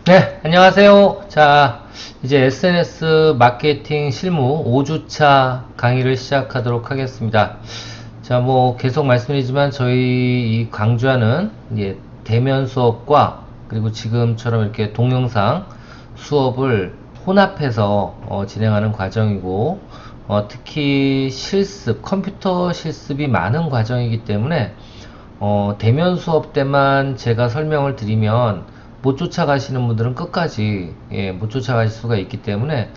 네, 안녕하세요. 자, 이제 SNS 마케팅 실무 5주차 강의를 시작하도록 하겠습니다. 자, 뭐 계속 말씀드리지만 저희 이 강좌는 이제 대면 수업과 그리고 지금처럼 이렇게 동영상 수업을 혼합해서 진행하는 과정이고, 특히 실습, 컴퓨터 실습이 많은 과정이기 때문에 대면 수업 때만 제가 설명을 드리면 못 쫓아가시는 분들은 끝까지 못 쫓아가실 수가 있기 때문에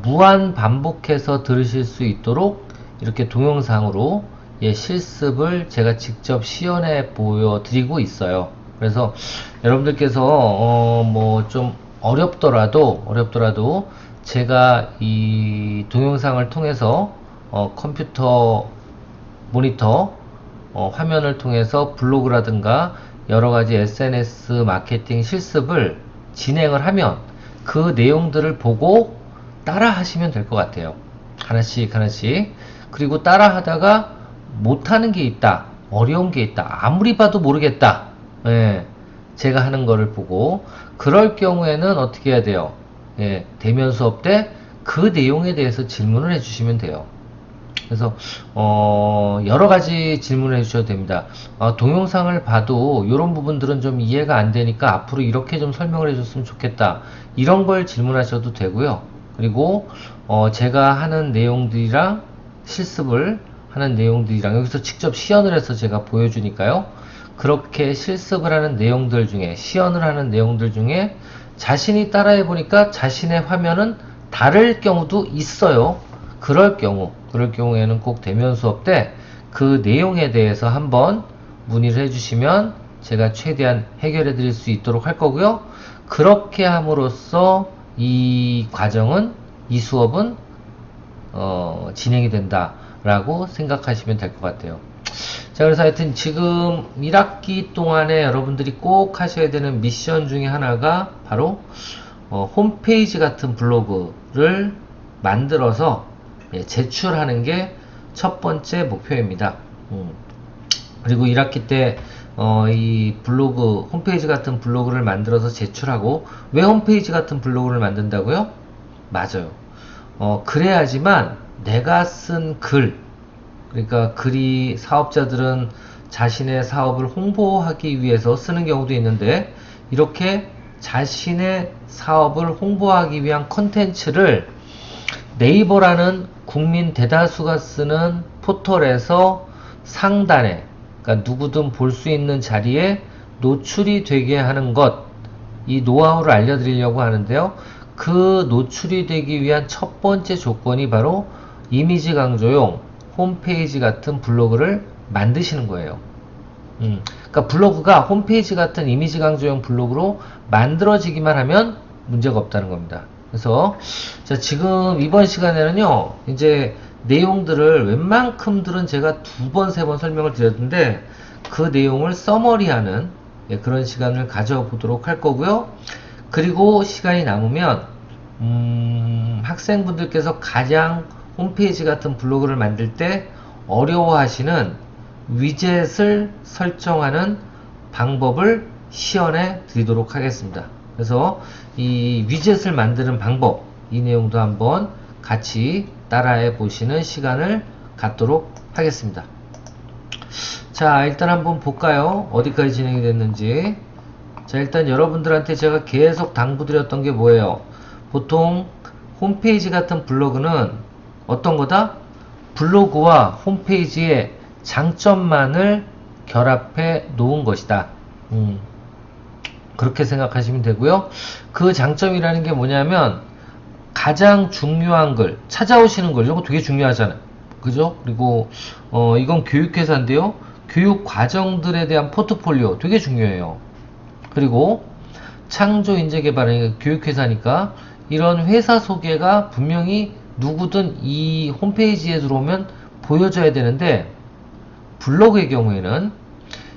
무한 반복해서 들으실 수 있도록 이렇게 동영상으로 실습을 제가 직접 시연해 보여드리고 있어요. 그래서 여러분들께서 뭐 좀 어렵더라도 제가 이 동영상을 통해서 컴퓨터 모니터 화면을 통해서 블로그라든가 여러가지 SNS 마케팅 실습을 진행을 하면 그 내용들을 보고 따라 하시면 될 것 같아요. 하나씩 하나씩. 그리고 따라 하다가 못하는 게 있다, 어려운 게 있다, 아무리 봐도 모르겠다, 제가 하는 거를 보고 그럴 경우에는 어떻게 해야 돼요? 대면 수업 때 그 내용에 대해서 질문을 해주시면 돼요. 그래서 여러 가지 질문을 해주셔도 됩니다. 동영상을 봐도 이런 부분들은 좀 이해가 안 되니까 앞으로 이렇게 좀 설명을 해줬으면 좋겠다, 이런 걸 질문하셔도 되고요. 그리고 제가 하는 내용들이랑 실습을 하는 내용들이랑 여기서 직접 시연을 해서 제가 보여주니까요, 그렇게 실습을 하는 내용들 중에, 시연을 하는 내용들 중에 자신이 따라해 보니까 자신의 화면은 다를 경우도 있어요. 그럴 경우에는 꼭 대면 수업 때 그 내용에 대해서 한번 문의를 해주시면 제가 최대한 해결해 드릴 수 있도록 할 거고요. 그렇게 함으로써 이 과정은, 이 수업은 진행이 된다라고 생각하시면 될 것 같아요. 자, 그래서 하여튼 지금 1학기 동안에 여러분들이 꼭 하셔야 되는 미션 중에 하나가 바로 홈페이지 같은 블로그를 만들어서 제출하는 게 첫 번째 목표입니다. 그리고 1학기 때 이 블로그, 홈페이지 같은 블로그를 만들어서 제출하고, 왜 홈페이지 같은 블로그를 만든다고요? 맞아요. 그래야지만 내가 쓴 글, 그러니까 글이, 사업자들은 자신의 사업을 홍보하기 위해서 쓰는 경우도 있는데, 이렇게 자신의 사업을 홍보하기 위한 컨텐츠를 네이버라는 국민 대다수가 쓰는 포털에서 상단에, 그러니까 누구든 볼 수 있는 자리에 노출이 되게 하는 것, 이 노하우를 알려드리려고 하는데요. 그 노출이 되기 위한 첫 번째 조건이 바로 이미지 강조용 홈페이지 같은 블로그를 만드시는 거예요. 그러니까 블로그가 홈페이지 같은 이미지 강조용 블로그로 만들어지기만 하면 문제가 없다는 겁니다. 그래서 자, 지금 이번 시간에는요, 이제 내용들을 웬만큼들은 제가 2번, 3번 설명을 드렸는데 그 내용을 서머리하는 그런 시간을 가져보도록 할 거고요. 그리고 시간이 남으면 학생분들께서 가장 홈페이지 같은 블로그를 만들 때 어려워하시는 위젯을 설정하는 방법을 시연해 드리도록 하겠습니다. 그래서 이 위젯을 만드는 방법, 이 내용도 한번 같이 따라해 보시는 시간을 갖도록 하겠습니다. 자, 일단 한번 볼까요? 어디까지 진행이 됐는지. 자, 일단 여러분들한테 제가 계속 당부드렸던 게 뭐예요? 보통 홈페이지 같은 블로그는 어떤 거다? 블로그와 홈페이지의 장점만을 결합해 놓은 것이다. 그렇게 생각하시면 되고요. 그 장점이라는 게 뭐냐면 가장 중요한 글, 찾아오시는 글, 이런 거 되게 중요하잖아요. 그죠? 그리고 이건 교육회사인데요. 교육 과정들에 대한 포트폴리오 되게 중요해요. 그리고 창조인재개발은 교육회사니까 이런 회사 소개가 분명히 누구든 이 홈페이지에 들어오면 보여져야 되는데, 블로그의 경우에는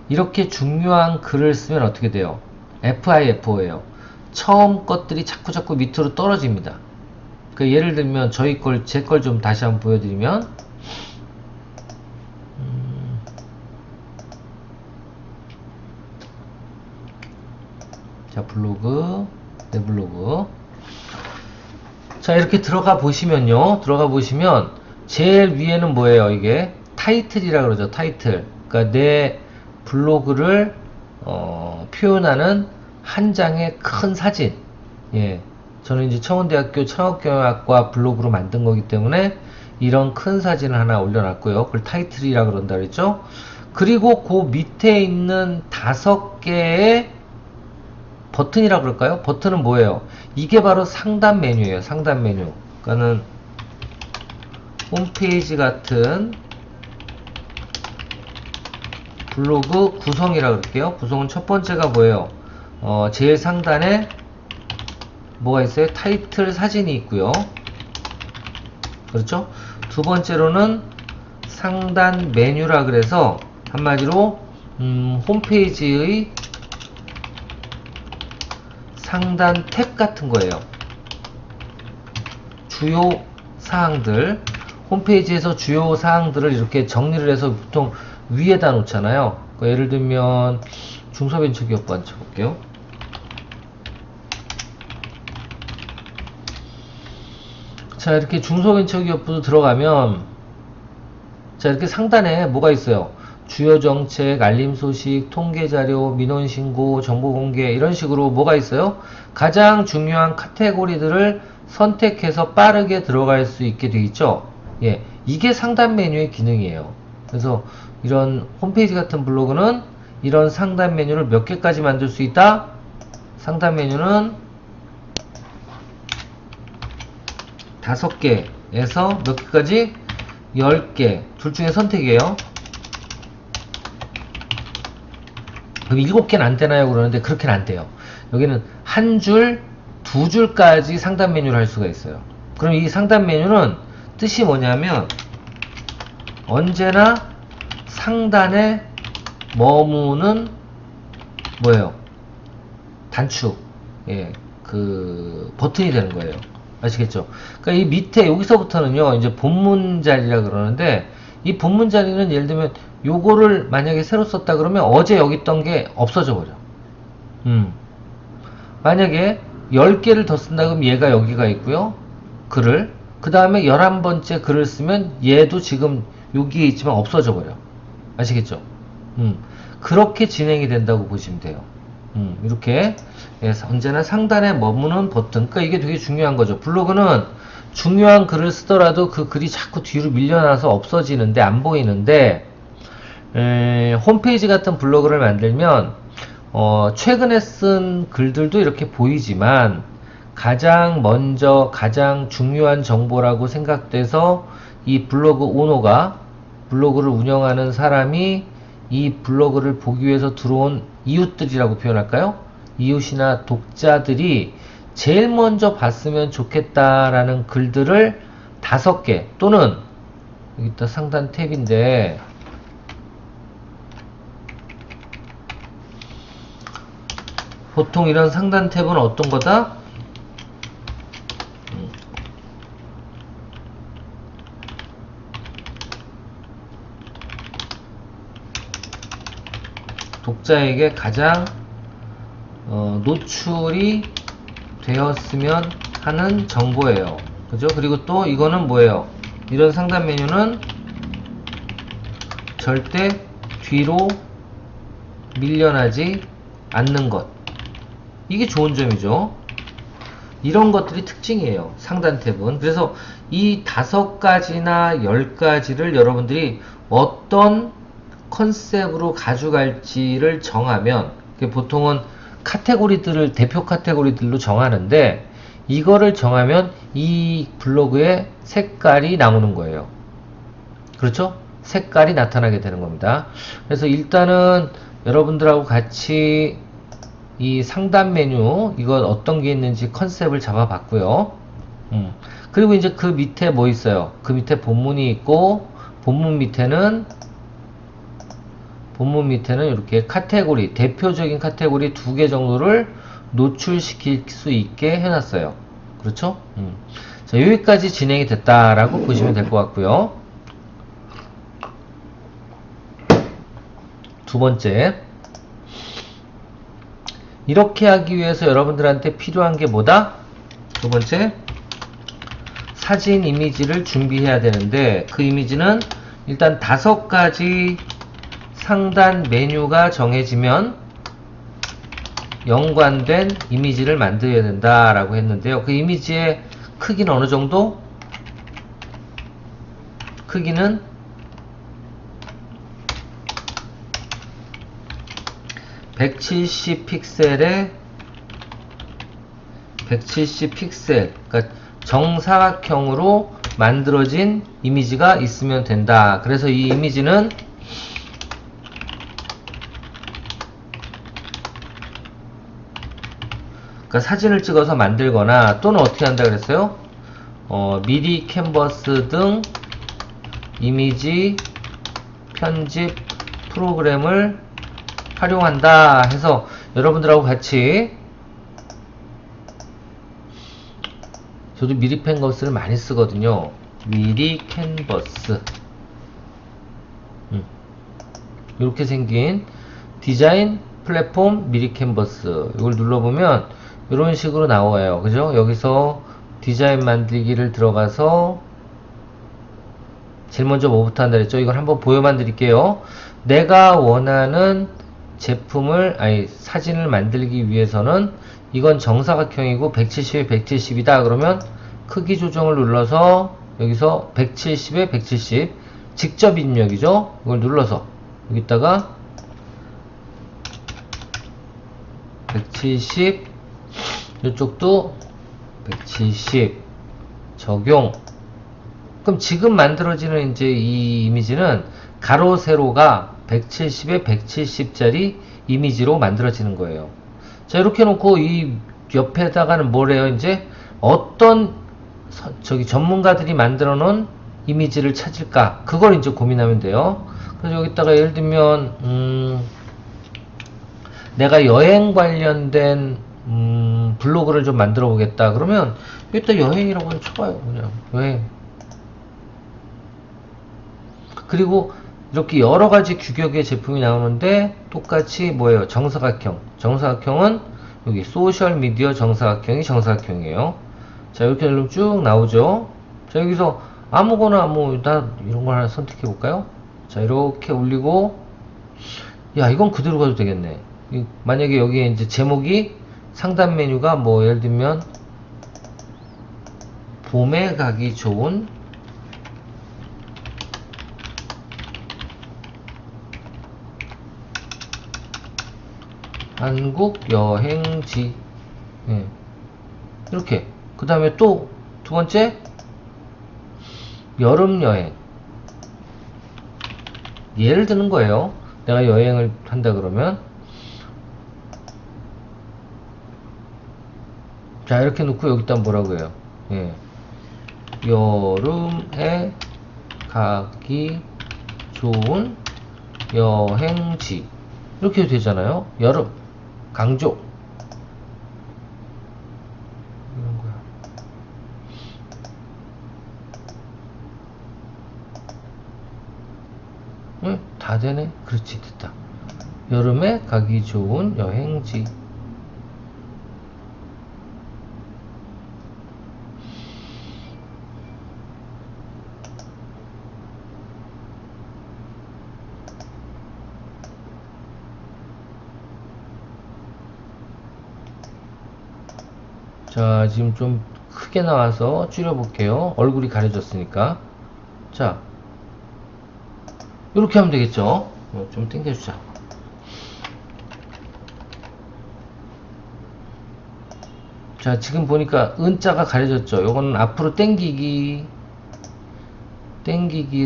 이렇게 중요한 글을 쓰면 어떻게 돼요? FIFO예요. 처음 것들이 자꾸 밑으로 떨어집니다. 그 예를 들면 저희 걸, 제 걸 좀 다시 한번 보여드리면, 자, 블로그 내 블로그. 자, 이렇게 들어가 보시면요. 들어가 보시면 제일 위에는 뭐예요? 이게 타이틀이라 그러죠. 타이틀. 그러니까 내 블로그를 표현하는 한 장의 큰 사진. 예. 저는 이제 청운대학교 창업경영학과 블로그로 만든 거기 때문에 이런 큰 사진을 하나 올려놨고요. 그걸 타이틀이라 그런다 그랬죠. 그리고 그 밑에 있는 5개의 버튼이라 그럴까요? 버튼은 뭐예요? 이게 바로 상단 메뉴예요. 상단 메뉴. 그러니까는 홈페이지 같은 블로그 구성이라 그럴게요. 구성은 첫 번째가 뭐예요? 제일 상단에 뭐가 있어요? 타이틀 사진이 있고요. 그렇죠? 두 번째로는 상단 메뉴라 그래서 한마디로 홈페이지의 상단 탭 같은 거예요. 주요 사항들, 홈페이지에서 주요 사항들을 이렇게 정리를 해서 보통 위에다 놓잖아요. 그러니까 예를 들면 중소벤처기업부 한번 쳐볼게요. 자, 이렇게 중소벤처기업부도 들어가면 자, 이렇게 상단에 뭐가 있어요? 주요 정책, 알림 소식, 통계 자료, 민원 신고, 정보 공개 이런 식으로 뭐가 있어요? 가장 중요한 카테고리들을 선택해서 빠르게 들어갈 수 있게 되어 있죠. 예, 이게 상단 메뉴의 기능이에요. 그래서 이런 홈페이지 같은 블로그는 이런 상단 메뉴를 몇 개까지 만들 수 있다? 상단 메뉴는 5개에서 몇 개까지? 10개. 둘 중에 선택이에요. 그럼 7개는 안 되나요? 그러는데 그렇게는 안 돼요. 여기는 한 줄, 2줄까지 상단 메뉴를 할 수가 있어요. 그럼 이 상단 메뉴는 뜻이 뭐냐면 언제나 상단에 머무는 뭐예요? 단축. 예, 그 버튼이 되는 거예요. 아시겠죠? 그러니까 이 밑에 여기서부터는요, 이제 본문 자리라 그러는데 이 본문 자리는 예를 들면 요거를 만약에 새로 썼다 그러면 어제 여기 있던 게 없어져 버려. 만약에 10개를 더 쓴다 그러면 얘가 여기가 있고요. 글을. 그 다음에 11번째 글을 쓰면 얘도 지금 여기에 있지만 없어져 버려. 아시겠죠? 그렇게 진행이 된다고 보시면 돼요. 이렇게 언제나 상단에 머무는 버튼. 그러니까 이게 되게 중요한 거죠. 블로그는 중요한 글을 쓰더라도 그 글이 자꾸 뒤로 밀려나서 없어지는데 안 보이는데 홈페이지 같은 블로그를 만들면 최근에 쓴 글들도 이렇게 보이지만 가장 먼저 가장 중요한 정보라고 생각돼서 이 블로그 오너가 블로그를 운영하는 사람이 이 블로그를 보기 위해서 들어온 이웃들이라고 표현할까요? 이웃이나 독자들이 제일 먼저 봤으면 좋겠다라는 글들을 5개 또는 여기다 상단 탭인데 보통 이런 상단 탭은 어떤 거다? 독자에게 가장 노출이 되었으면 하는 정보예요. 그죠? 그리고 또 이거는 뭐예요? 이런 상단 메뉴는 절대 뒤로 밀려나지 않는 것. 이게 좋은 점이죠. 이런 것들이 특징이에요. 상단 탭은. 그래서 이 5가지나 10가지를 여러분들이 어떤 컨셉으로 가져갈지를 정하면 보통은 카테고리들을 대표 카테고리들로 정하는데 이거를 정하면 이 블로그의 색깔이 나오는 거예요. 그렇죠? 색깔이 나타나게 되는 겁니다. 그래서 일단은 여러분들하고 같이 이 상단 메뉴 이건 어떤 게 있는지 컨셉을 잡아봤고요. 그리고 이제 그 밑에 뭐 있어요? 그 밑에 본문이 있고 본문 밑에는 이렇게 카테고리, 대표적인 카테고리 2개 정도를 노출시킬 수 있게 해놨어요. 그렇죠? 자, 여기까지 진행이 됐다라고 보시면 될 것 같고요. 두 번째, 이렇게 하기 위해서 여러분들한테 필요한 게 뭐다? 두 번째, 사진 이미지를 준비해야 되는데, 그 이미지는 일단 5가지 상단 메뉴가 정해지면 연관된 이미지를 만들어야 된다라고 했는데요. 그 이미지의 크기는 어느 정도? 크기는 170 픽셀에 170 픽셀, 그러니까 정사각형으로 만들어진 이미지가 있으면 된다. 그래서 이 이미지는 그러니까 사진을 찍어서 만들거나 또는 어떻게 한다 그랬어요? 미리 캔버스 등 이미지 편집 프로그램을 활용한다 해서 여러분들하고 같이, 저도 미리 캔버스를 많이 쓰거든요. 미리 캔버스, 이렇게 생긴 디자인 플랫폼 미리 캔버스, 이걸 눌러보면 이런 식으로 나와요. 그죠? 여기서 디자인 만들기를 들어가서 제일 먼저 뭐부터 한다 그랬죠? 이걸 한번 보여만 드릴게요. 내가 원하는 제품을, 사진을 만들기 위해서는 이건 정사각형이고 170에 170이다. 그러면 크기 조정을 눌러서 여기서 170에 170 직접 입력이죠. 이걸 눌러서 여기다가 170, 이쪽도 170 적용. 그럼 지금 만들어지는 이제 이 이미지는 가로 세로가 170에 170짜리 이미지로 만들어지는 거예요. 자, 이렇게 놓고 이 옆에다가는 뭐래요? 이제 어떤 전문가들이 만들어 놓은 이미지를 찾을까? 그걸 이제 고민하면 돼요. 그래서 여기다가 예를 들면 내가 여행 관련된 블로그를 좀 만들어 보겠다. 그러면 여기다 여행이라고 쳐봐요. 그냥 여행. 그리고 이렇게 여러가지 규격의 제품이 나오는데 똑같이 뭐예요? 정사각형. 정사각형은 여기 소셜미디어 정사각형이 정사각형이에요. 자, 이렇게 누르면 쭉 나오죠. 자, 여기서 아무거나 나 이런 걸 하나 선택해 볼까요? 자, 이렇게 올리고, 야, 이건 그대로 가도 되겠네. 만약에 여기에 이제 제목이 상단 메뉴가 예를 들면 봄에 가기 좋은 한국 여행지, 이렇게. 그 다음에 또 두 번째 여름 여행. 예를 드는 거예요. 내가 여행을 한다 그러면, 자, 이렇게 놓고 여기다 뭐라고 해요? 여름에 가기 좋은 여행지, 이렇게 되잖아요. 여름 강조, 이런 거야. 다 되네. 그렇지, 됐다. 여름에 가기 좋은 여행지. 자, 지금 좀 크게 나와서 줄여볼게요. 얼굴이 가려졌으니까. 자, 이렇게 하면 되겠죠. 좀 당겨주자. 자, 지금 보니까 은자가 가려졌죠. 요거는 앞으로 당기기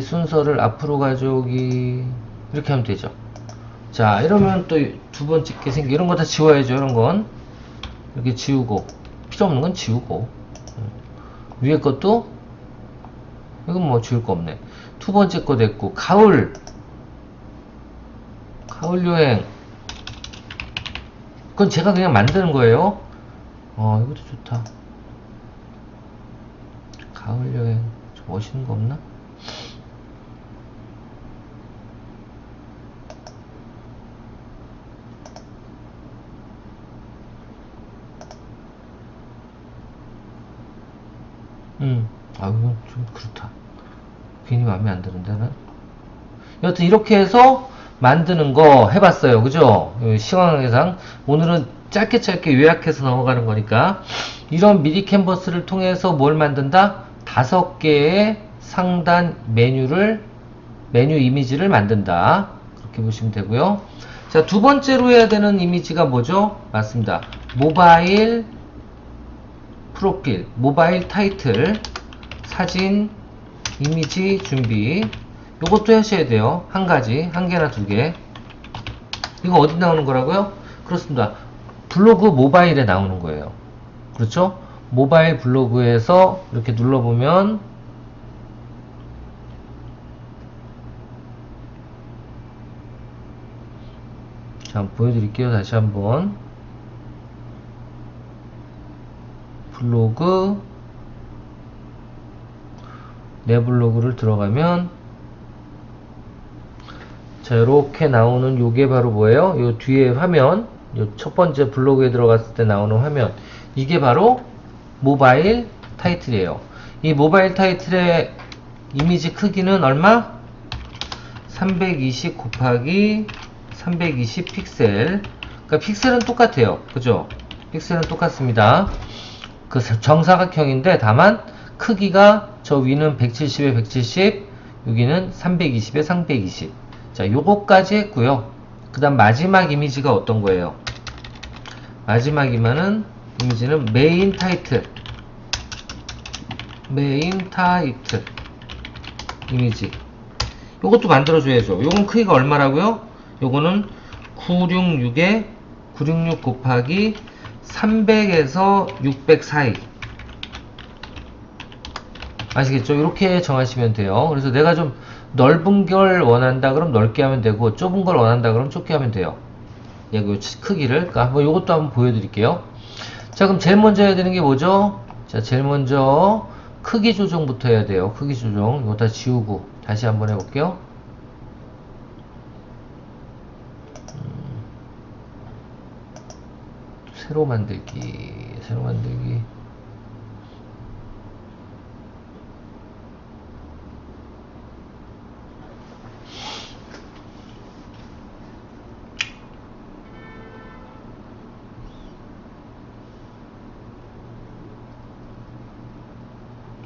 순서를 앞으로 가져오기, 이렇게 하면 되죠. 자, 이러면 또 두 번째 게 생기, 이런 거 다 지워야죠. 이런 건 이렇게 지우고, 필요 없는 건 지우고, 위에 것도 이건 지울 거 없네. 두 번째 거 됐고, 가을 여행, 그건 제가 그냥 만드는 거예요. 이것도 좋다. 가을 여행 좀 멋있는 거 없나? 아, 이건 좀 그렇다. 괜히 마음에 안 드는데, 는 여튼 이렇게 해서 만드는 거 해봤어요. 그죠? 시황 예상. 오늘은 짧게 짧게 요약해서 넘어가는 거니까. 이런 미리 캔버스를 통해서 뭘 만든다? 5개의 상단 메뉴 이미지를 만든다. 그렇게 보시면 되고요. 자, 두 번째로 해야 되는 이미지가 뭐죠? 맞습니다. 모바일 프로필, 모바일 타이틀, 사진, 이미지 준비. 요것도 하셔야 돼요. 한 가지, 한 개나 두 개. 이거 어디 나오는 거라고요? 그렇습니다. 블로그 모바일에 나오는 거예요. 그렇죠? 모바일 블로그에서 이렇게 눌러보면 자, 한번 보여드릴게요. 다시 한번 블로그 내 블로그를 들어가면 자, 이렇게 나오는 요게 바로 뭐예요? 요 뒤에 화면, 요 첫 번째 블로그에 들어갔을 때 나오는 화면, 이게 바로 모바일 타이틀이에요. 이 모바일 타이틀의 이미지 크기는 얼마? 320 곱하기 320 픽셀. 그러니까 픽셀은 똑같아요. 그죠? 픽셀은 똑같습니다. 그 정사각형인데 다만 크기가 저 위는 170에 170, 여기는 320에 320. 자, 요거까지 했고요. 그 다음 마지막 이미지가 어떤 거예요? 마지막 이미지는 메인 타이틀 이미지. 요것도 만들어줘야죠. 요건 크기가 얼마라고요? 요거는 966 곱하기 300에서 600 사이. 아시겠죠? 이렇게 정하시면 돼요. 그래서 내가 좀 넓은 걸 원한다 그럼 넓게 하면 되고, 좁은 걸 원한다 그럼 좁게 하면 돼요. 예, 그 크기를. 그러니까 한번 요것도 한번 보여드릴게요. 자, 그럼 제일 먼저 해야 되는 게 뭐죠? 자, 제일 먼저 크기 조정부터 해야 돼요. 크기 조정. 이거 다 지우고 다시 한번 해볼게요. 새로 만들기.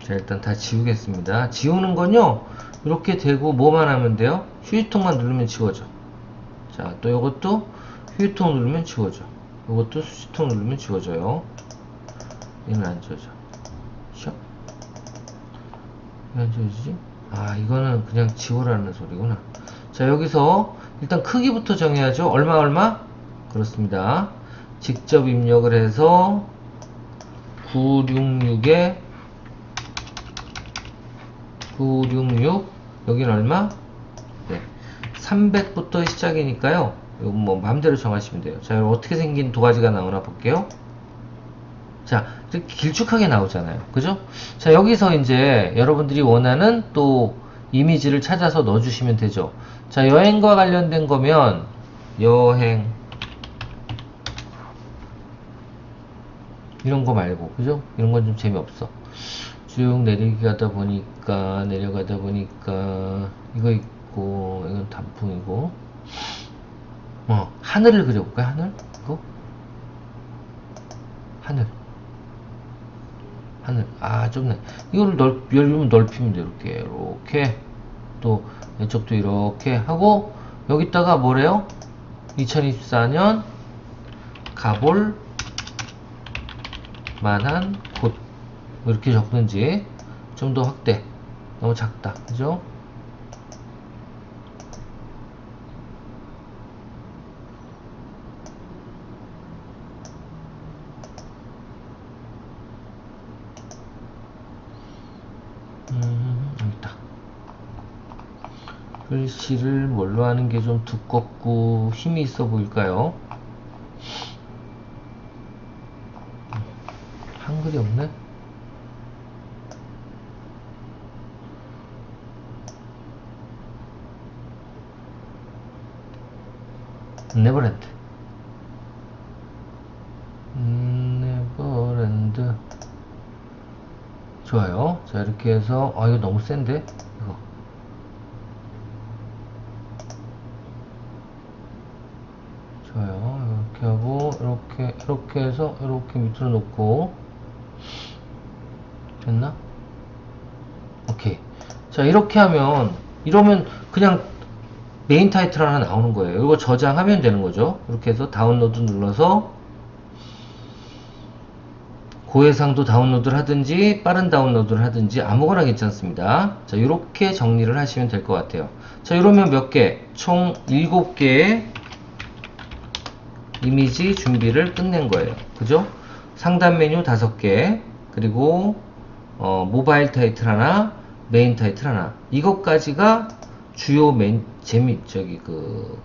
자, 일단 다 지우겠습니다. 지우는 건요, 이렇게 되고 뭐만 하면 돼요? 휴지통만 누르면 지워져. 자, 또 이것도 휴지통 누르면 지워져. 이것도 휴지통 누르면 지워져요. 얘는 안 지워져. 샵. 왜 안 지워지지? 아, 이거는 그냥 지우라는 소리구나. 자, 여기서 일단 크기부터 정해야죠. 얼마? 그렇습니다. 직접 입력을 해서 966에 966 여기는 얼마? 네, 300부터 시작이니까요. 이거 뭐 마음대로 정하시면 돼요. 자, 어떻게 생긴 도화지가 나오나 볼게요. 자, 이렇게 길쭉하게 나오잖아요. 그죠? 자, 여기서 이제 여러분들이 원하는 또 이미지를 찾아서 넣어주시면 되죠. 자, 여행과 관련된 거면 여행 이런 거 말고, 그죠? 이런 건 좀 재미없어. 쭉 내려가다 보니까 이거 있고, 이건 단풍이고, 하늘을 그려볼까요? 이거 하늘. 아, 좁네. 이거를 열면 넓히면 돼. 이렇게 또 왼쪽도 이렇게 하고, 여기다가 뭐래요? 2024년 가볼 만한 곳. 이렇게 적는지 좀 더 확대. 너무 작다. 그죠? 여기다. 글씨를 뭘로 하는 게 좀 두껍고 힘이 있어 보일까요? 한글이 없네? 네버랜드. 좋아요. 자, 이렇게 해서, 이거 너무 센데? 이거. 좋아요. 이렇게 하고, 이렇게 해서, 이렇게 밑으로 놓고. 됐나? 오케이. 자, 이렇게 하면, 이러면 그냥 메인 타이틀 하나 나오는 거예요. 이거 저장하면 되는 거죠. 이렇게 해서 다운로드 눌러서, 고해상도 다운로드를 하든지 빠른 다운로드를 하든지 아무거나 괜찮습니다. 자, 이렇게 정리를 하시면 될 것 같아요. 자, 이러면 몇 개? 총 7개의 이미지 준비를 끝낸 거예요. 그죠? 상단 메뉴 5개, 그리고 모바일 타이틀 하나, 메인 타이틀 하나. 이것까지가 주요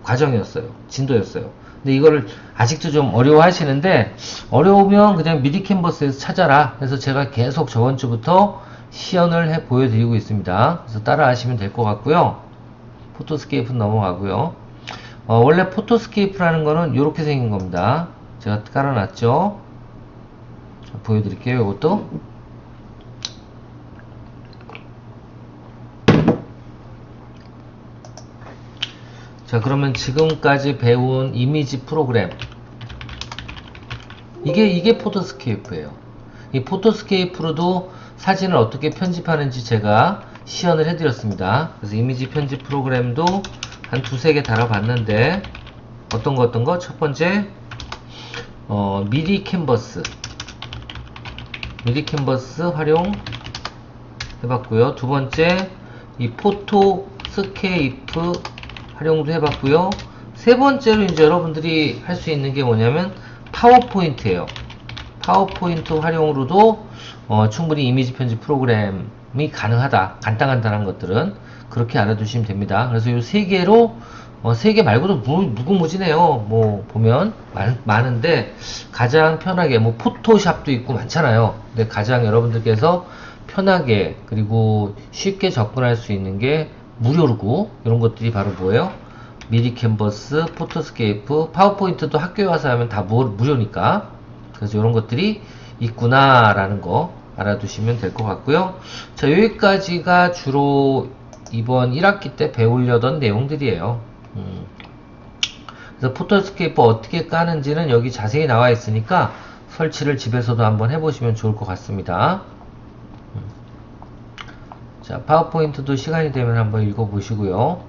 과정이었어요. 진도였어요. 근데 이거를 아직도 좀 어려워 하시는데, 어려우면 그냥 미디 캔버스에서 찾아라. 그래서 제가 계속 저번 주부터 시연을 해 보여드리고 있습니다. 그래서 따라 하시면 될 것 같고요. 포토스케이프 넘어가고요. 원래 포토스케이프라는 거는 이렇게 생긴 겁니다. 제가 깔아놨죠. 자, 보여드릴게요. 이것도. 자, 그러면 지금까지 배운 이미지 프로그램, 이게 포토스케이프예요. 이 포토스케이프로도 사진을 어떻게 편집하는지 제가 시연을 해드렸습니다. 그래서 이미지 편집 프로그램도 한 2-3개 달아봤는데, 어떤 거? 첫 번째, 미디 캔버스 활용 해봤고요. 두 번째, 이 포토스케이프 활용도 해봤고요. 세 번째로 이제 여러분들이 할 수 있는 게 뭐냐면 파워포인트예요. 파워포인트 활용으로도 충분히 이미지 편집 프로그램이 가능하다. 간단한 것들은 그렇게 알아두시면 됩니다. 그래서 이 세 개로 3개 말고도 무궁무진해요. 뭐 보면 많은데 가장 편하게, 뭐 포토샵도 있고 많잖아요. 근데 가장 여러분들께서 편하게 그리고 쉽게 접근할 수 있는 게 무료고, 이런 것들이 바로 뭐예요? 미디 캔버스, 포토스케이프, 파워포인트도 학교에 와서 하면 다 무료니까. 그래서 이런 것들이 있구나 라는 거 알아두시면 될 것 같고요. 자, 여기까지가 주로 이번 1학기 때 배우려던 내용들이에요. 그래서 포토스케이프 어떻게 까는지는 여기 자세히 나와 있으니까 설치를 집에서도 한번 해보시면 좋을 것 같습니다. 자, 파워포인트도 시간이 되면 한번 읽어보시고요.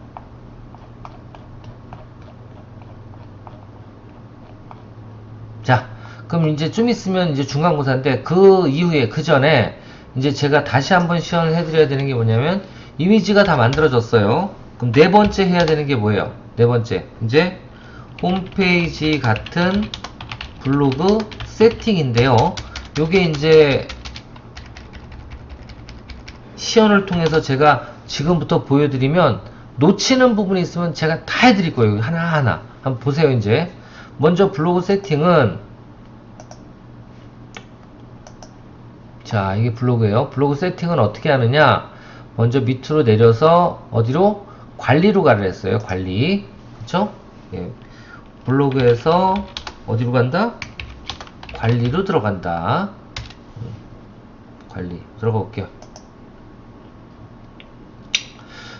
자, 그럼 이제 좀 있으면 이제 중간고사인데, 그 이후에, 그 전에 이제 제가 다시 한번 시연을 해드려야 되는 게 뭐냐면, 이미지가 다 만들어졌어요. 그럼 네 번째 해야 되는 게 뭐예요? 네 번째, 이제 홈페이지 같은 블로그 세팅인데요. 요게 이제 시연을 통해서 제가 지금부터 보여드리면 놓치는 부분이 있으면 제가 다 해드릴 거예요. 하나하나 한번 보세요. 이제 먼저 블로그 세팅은, 자, 이게 블로그예요. 블로그 세팅은 어떻게 하느냐, 먼저 밑으로 내려서 어디로? 관리로 가라 했어요. 관리, 그쵸? 예. 블로그에서 어디로 간다? 관리로 들어간다. 관리 들어가 볼게요.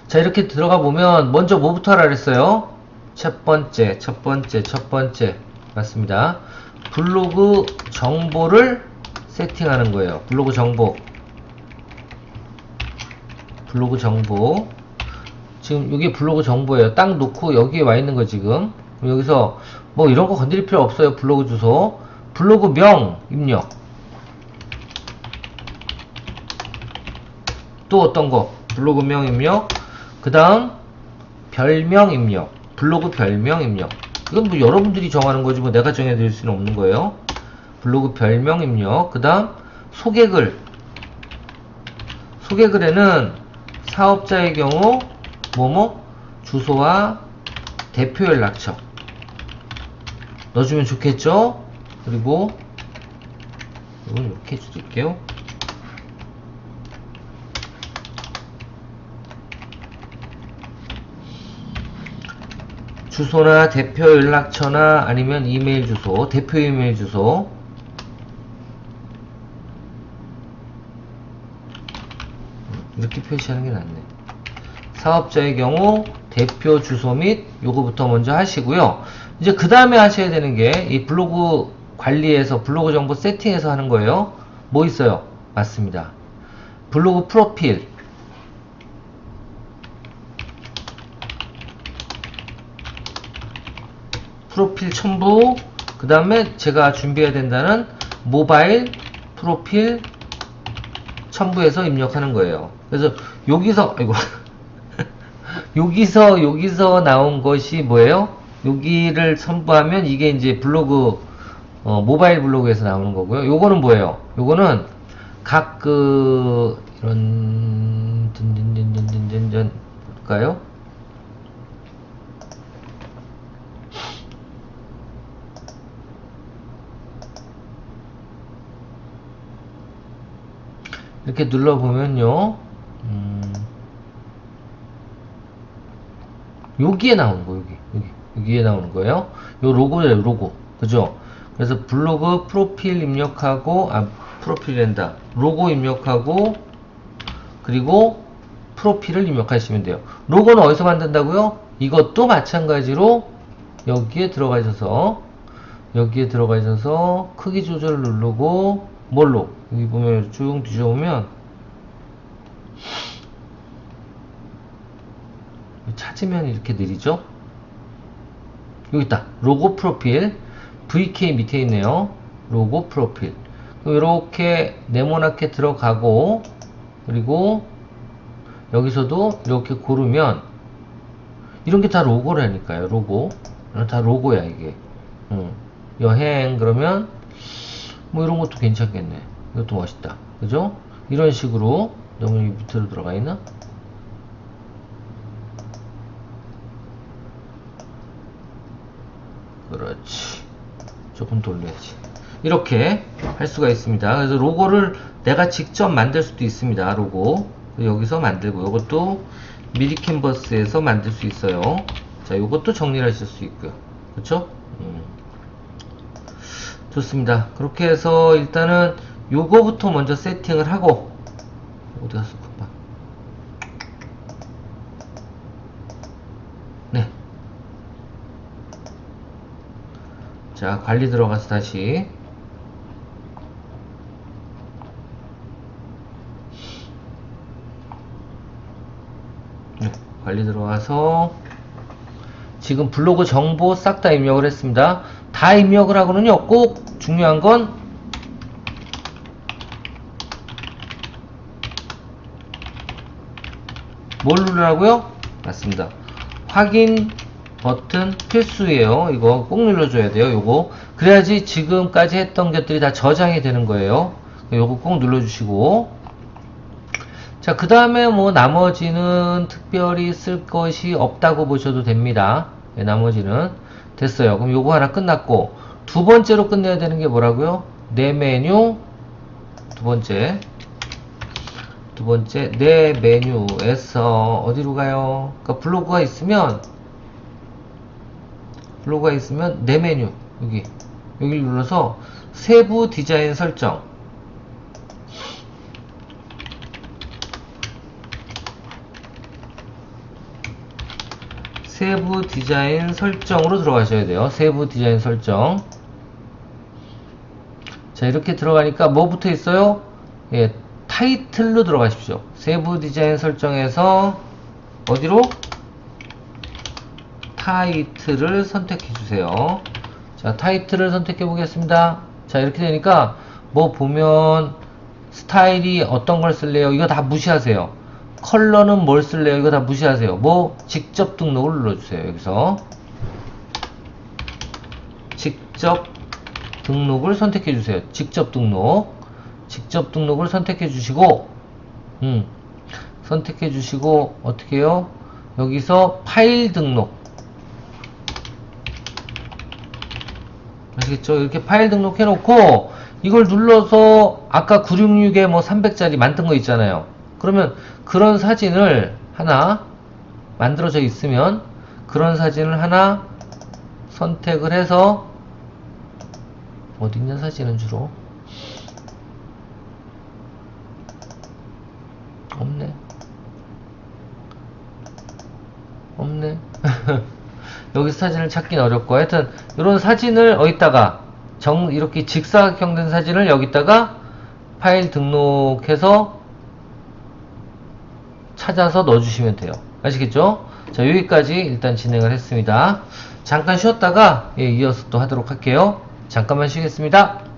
자, 이렇게 들어가 보면 먼저 뭐부터 하라 그랬어요? 첫 번째 맞습니다. 블로그 정보를 세팅하는 거예요. 블로그 정보. 지금 이게 블로그 정보예요. 딱 놓고 여기에 와 있는 거 지금. 여기서 뭐 이런 거 건드릴 필요 없어요. 블로그 주소, 블로그 명 입력. 또 어떤 거? 블로그 명 입력. 그 다음 별명 입력. 블로그 별명 입력. 이건 뭐 여러분들이 정하는 거지 뭐 내가 정해드릴 수는 없는 거예요. 블로그 별명 입력. 그 다음 소개글에는 사업자의 경우 뭐뭐 주소와 대표 연락처 넣어주면 좋겠죠. 그리고 이건 이렇게 해줄게요. 주소나 대표 연락처나 아니면 이메일 주소, 대표 이메일 주소. 이렇게 표시하는 게 낫네. 사업자의 경우 대표 주소 및 요거부터 먼저 하시고요. 이제 그 다음에 하셔야 되는 게 이 블로그 관리에서 블로그 정보 세팅해서 하는 거예요. 뭐 있어요? 맞습니다. 블로그 프로필. 프로필 첨부. 그 다음에 제가 준비해야 된다는 모바일 프로필 첨부해서 입력하는 거예요. 그래서 여기서 아이고 여기서 나온 것이 뭐예요? 여기를 첨부하면 이게 이제 블로그 모바일 블로그에서 나오는 거고요. 요거는 뭐예요? 요거는 각 이런 볼까요? 이렇게 눌러보면요. 여기에 나오는 거, 여기에 나오는 거예요. 요 로고예요, 로고. 그죠? 그래서 블로그 프로필 입력하고, 프로필랜다. 로고 입력하고, 그리고 프로필을 입력하시면 돼요. 로고는 어디서 만든다고요? 이것도 마찬가지로 여기에 들어가셔서 크기 조절을 누르고, 뭘로? 여기 보면 쭉 뒤져보면 찾으면 이렇게 느리죠? 여기 있다. 로고 프로필. VK 밑에 있네요. 로고 프로필. 이렇게 네모나게 들어가고, 그리고 여기서도 이렇게 고르면 이런 게 다 로고라니까요. 로고. 다 로고야, 이게. 여행 그러면 뭐 이런 것도 괜찮겠네. 이것도 멋있다. 그죠? 이런 식으로 너무 밑으로 들어가 있나? 그렇지. 조금 돌려야지. 이렇게 할 수가 있습니다. 그래서 로고를 내가 직접 만들 수도 있습니다. 로고. 여기서 만들고, 이것도 미리 캔버스에서 만들 수 있어요. 자, 이것도 정리를 하실 수 있고요. 그렇죠? 좋습니다. 그렇게 해서 일단은 요거부터 먼저 세팅을 하고, 어디 갔어? 금방. 네. 자, 관리 들어가서 다시. 네, 관리 들어가서 지금 블로그 정보 싹 다 입력을 했습니다. 다 입력을 하고는요, 꼭 중요한 건 뭘 누르라고요? 맞습니다. 확인 버튼 필수예요. 이거 꼭 눌러줘야 돼요. 요거 그래야지 지금까지 했던 것들이 다 저장이 되는 거예요. 요거 꼭 눌러주시고, 자, 그 다음에 뭐 나머지는 특별히 쓸 것이 없다고 보셔도 됩니다. 네, 나머지는 됐어요. 그럼 요거 하나 끝났고, 두 번째로 끝내야 되는 게 뭐라고요? 내 메뉴. 두 번째 내 메뉴에서 어디로 가요? 그러니까 블로그가 있으면 내 메뉴 여기를 눌러서 세부 디자인 설정. 세부 디자인 설정으로 들어가셔야 돼요. 세부 디자인 설정. 자, 이렇게 들어가니까 뭐 붙어 있어요? 예, 타이틀로 들어가십시오. 세부 디자인 설정에서 어디로? 타이틀을 선택해 주세요. 자, 타이틀을 선택해 보겠습니다. 자, 이렇게 되니까 뭐 보면 스타일이 어떤 걸 쓸래요? 이거 다 무시하세요. 컬러는 뭘 쓸래요? 이거 다 무시하세요. 뭐 직접 등록을 눌러주세요. 여기서 직접 등록을 선택해 주세요. 직접 등록을 선택해 주시고, 선택해 주시고 어떻게 해요? 여기서 파일 등록. 아시겠죠? 이렇게 파일 등록해 놓고 이걸 눌러서 아까 966에 뭐 300짜리 만든 거 있잖아요. 그러면 그런 사진을 하나 만들어져 있으면 그런 사진을 하나 선택을 해서, 어디 있냐 사진은 주로 없네. 여기서 사진을 찾긴 어렵고, 하여튼 이런 사진을 어디다가 이렇게 직사각형된 사진을 여기다가 파일 등록해서 찾아서 넣어주시면 돼요. 아시겠죠? 자, 여기까지 일단 진행을 했습니다. 잠깐 쉬었다가 이어서 또 하도록 할게요. 잠깐만 쉬겠습니다.